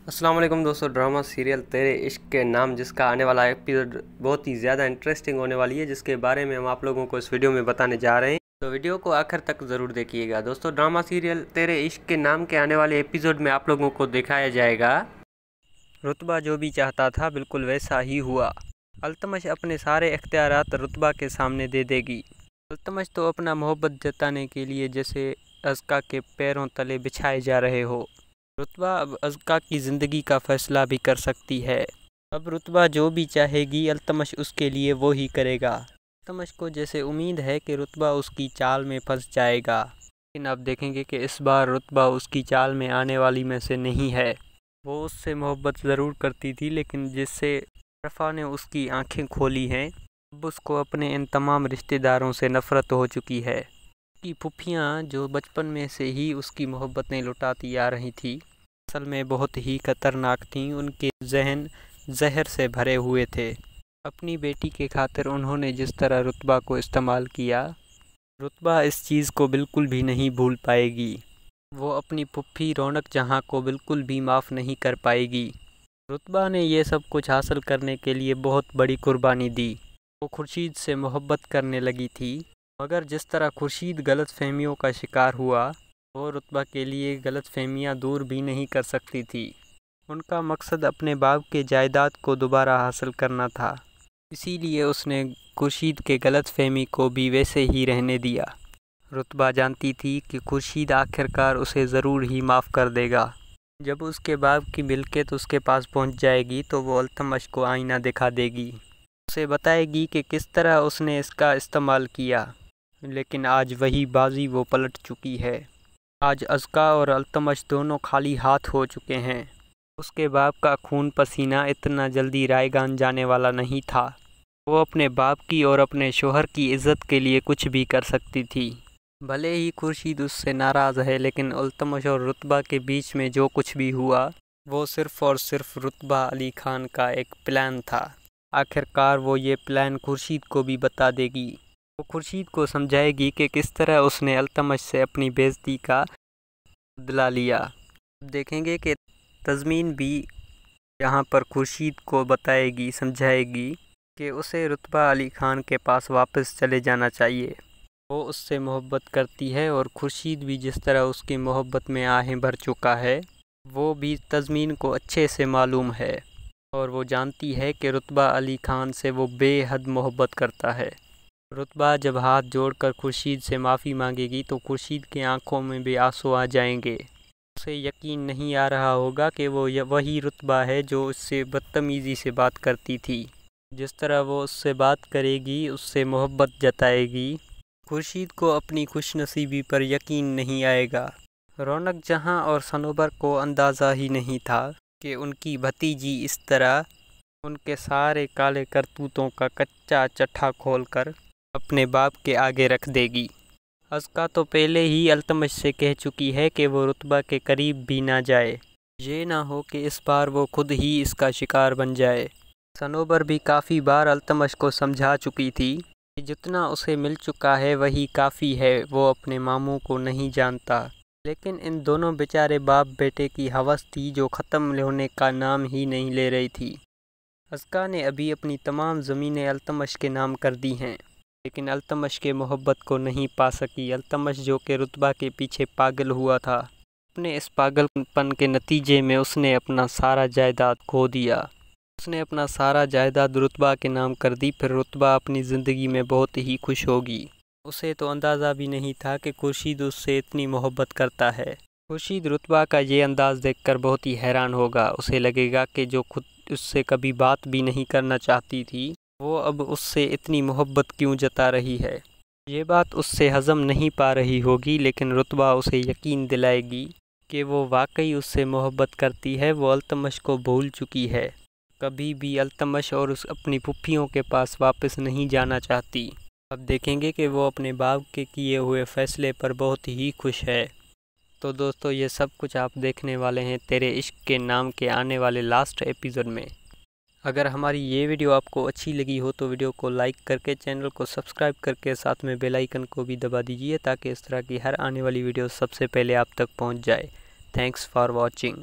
السلام علیکم دوستو، ڈرامہ سیریل تیرے عشق کے نام جس کا آنے والا ایپیسوڈ بہت ہی زیادہ انٹرسٹنگ ہونے والی ہے، جس کے بارے میں ہم آپ لوگوں کو اس ویڈیو میں بتانے جا رہے ہیں، تو ویڈیو کو آخر تک ضرور دیکھیے گا۔ دوستو، ڈرامہ سیریل تیرے عشق کے نام کے آنے والے ایپیسوڈ میں آپ لوگوں کو دکھایا جائے گا رتبہ جو بھی چاہتا تھا بالکل ویسا ہی ہوا۔ التمش اپنے سارے اختیارات رتبہ کے سامنے دے دے گی۔ التمش تو اپنا محبت جتانے کے لیے جیسے ازکا کے پیروں تلے بچھائے جا رہے ہو۔ رتبہ اب ازکا کی زندگی کا فیصلہ بھی کر سکتی ہے۔ اب رتبہ جو بھی چاہے گی التمش اس کے لیے وہی کرے گا۔ التمش کو جیسے امید ہے کہ رتبہ اس کی چال میں پھنس جائے گا، لیکن اب دیکھیں گے کہ اس بار رتبہ اس کی چال میں آنے والی میں سے نہیں ہے۔ وہ اس سے محبت ضرور کرتی تھی، لیکن جس سے عرفہ نے اس کی آنکھیں کھولی ہیں، اب اس کو اپنے ان تمام رشتہ داروں سے نفرت ہو چکی ہے۔ اس کی پھپھیاں جو بچپن میں سے ہی اس کی محبتیں لٹاتی آ رہی تھی، اصل میں بہت ہی خطرناک تھیں۔ ان کے ذہن زہر سے بھرے ہوئے تھے۔ اپنی بیٹی کے خاطر انہوں نے جس طرح رتبہ کو استعمال کیا، رتبہ اس چیز کو بالکل بھی نہیں بھول پائے گی۔ وہ اپنی پھپھی رونق جہاں کو بالکل بھی معاف نہیں کر پائے گی۔ رتبہ نے یہ سب کچھ حاصل کرنے کے لیے بہت بڑی قربانی دی۔ وہ خورشید سے محبت کرنے لگی تھی، مگر جس طرح خورشید غلط فہمیوں کا شکار ہوا، وہ رتبہ کے لیے غلط فہمیاں دور بھی نہیں کر سکتی تھی۔ ان کا مقصد اپنے باپ کے جائیداد کو دوبارہ حاصل کرنا تھا، اسی لیے اس نے خورشید کے غلط فہمی کو بھی ویسے ہی رہنے دیا۔ رتبہ جانتی تھی کہ خورشید آخرکار اسے ضرور ہی معاف کر دے گا۔ جب اس کے باپ کی ملکیت اس کے پاس پہنچ جائے گی تو وہ التمش کو آئینہ دکھا دے گی، اسے بتائے گی کہ کس طرح اس نے اس کا استعمال کیا، لیکن آج وہی بازی وہ پلٹ چکی ہے۔ آج ازکا اور التمش دونوں خالی ہاتھ ہو چکے ہیں۔ اس کے باپ کا خون پسینہ اتنا جلدی رائیگان جانے والا نہیں تھا۔ وہ اپنے باپ کی اور اپنے شوہر کی عزت کے لیے کچھ بھی کر سکتی تھی۔ بھلے ہی خورشید اس سے ناراض ہے، لیکن التمش اور رتبہ کے بیچ میں جو کچھ بھی ہوا وہ صرف اور صرف رتبہ علی خان کا ایک پلان تھا۔ آخرکار وہ یہ پلان خورشید کو بھی بتا دے گی۔ وہ خورشید کو سمجھائے گی کہ کس طرح اس نے التمش سے اپنی بے عزتی کا بدلہ لیا۔ دیکھیں گے کہ تزمین بھی یہاں پر خورشید کو بتائے گی، سمجھائے گی کہ اسے رتبہ علی خان کے پاس واپس چلے جانا چاہیے۔ وہ اس سے محبت کرتی ہے اور خورشید بھی جس طرح اس کی محبت میں آہیں بھر چکا ہے، وہ بھی تزمین کو اچھے سے معلوم ہے، اور وہ جانتی ہے کہ رتبہ علی خان سے وہ بے حد محبت کرتا ہے۔ رتبہ جب ہاتھ جوڑ کر خورشید سے معافی مانگے گی تو خورشید کی آنکھوں میں بھی آنسو آ جائیں گے۔ اسے یقین نہیں آ رہا ہوگا کہ وہ وہی رتبہ ہے جو اس سے بدتمیزی سے بات کرتی تھی۔ جس طرح وہ اس سے بات کرے گی، اس سے محبت جتائے گی، خورشید کو اپنی خوش نصیبی پر یقین نہیں آئے گا۔ رونق جہاں اور صنوبر کو اندازہ ہی نہیں تھا کہ ان کی بھتیجی اس طرح ان کے سارے کالے کرتوتوں کا کچا چٹھا کھول کر اپنے باپ کے آگے رکھ دے گی۔ ازکا تو پہلے ہی التمش سے کہہ چکی ہے کہ وہ رتبہ کے قریب بھی نہ جائے، یہ نہ ہو کہ اس بار وہ خود ہی اس کا شکار بن جائے۔ صنوبر بھی کافی بار التمش کو سمجھا چکی تھی کہ جتنا اسے مل چکا ہے وہی کافی ہے، وہ اپنے ماموں کو نہیں جانتا، لیکن ان دونوں بیچارے باپ بیٹے کی ہوس تھی جو ختم ہونے کا نام ہی نہیں لے رہی تھی۔ ازکا نے ابھی اپنی تمام زمینیں التمش کے نام کر دی ہیں، لیکن التمش کے محبت کو نہیں پا سکی۔ التمش جو کہ رتبہ کے پیچھے پاگل ہوا تھا، اپنے اس پاگل پن کے نتیجے میں اس نے اپنا سارا جائیداد کھو دیا۔ اس نے اپنا سارا جائیداد رتبہ کے نام کر دی، پھر رتبہ اپنی زندگی میں بہت ہی خوش ہوگی۔ اسے تو اندازہ بھی نہیں تھا کہ خورشید اس سے اتنی محبت کرتا ہے۔ خورشید رتبہ کا یہ انداز دیکھ کر بہت ہی حیران ہوگا۔ اسے لگے گا کہ جو خود اس سے کبھی بات بھی نہیں کرنا چاہتی تھی، وہ اب اس سے اتنی محبت کیوں جتا رہی ہے۔ یہ بات اس سے ہضم نہیں پا رہی ہوگی، لیکن رتبہ اسے یقین دلائے گی کہ وہ واقعی اس سے محبت کرتی ہے۔ وہ التمش کو بھول چکی ہے، کبھی بھی التمش اور اس اپنی پھپھیوں کے پاس واپس نہیں جانا چاہتی۔ اب دیکھیں گے کہ وہ اپنے باپ کے کیے ہوئے فیصلے پر بہت ہی خوش ہے۔ تو دوستو، یہ سب کچھ آپ دیکھنے والے ہیں تیرے عشق کے نام کے آنے والے لاسٹ ایپیسوڈ میں۔ اگر ہماری یہ ویڈیو آپ کو اچھی لگی ہو تو ویڈیو کو لائک کر کے چینل کو سبسکرائب کر کے ساتھ میں بیل آئیکن کو بھی دبا دیجیے، تاکہ اس طرح کی ہر آنے والی ویڈیو سب سے پہلے آپ تک پہنچ جائے۔ Thanks for watching.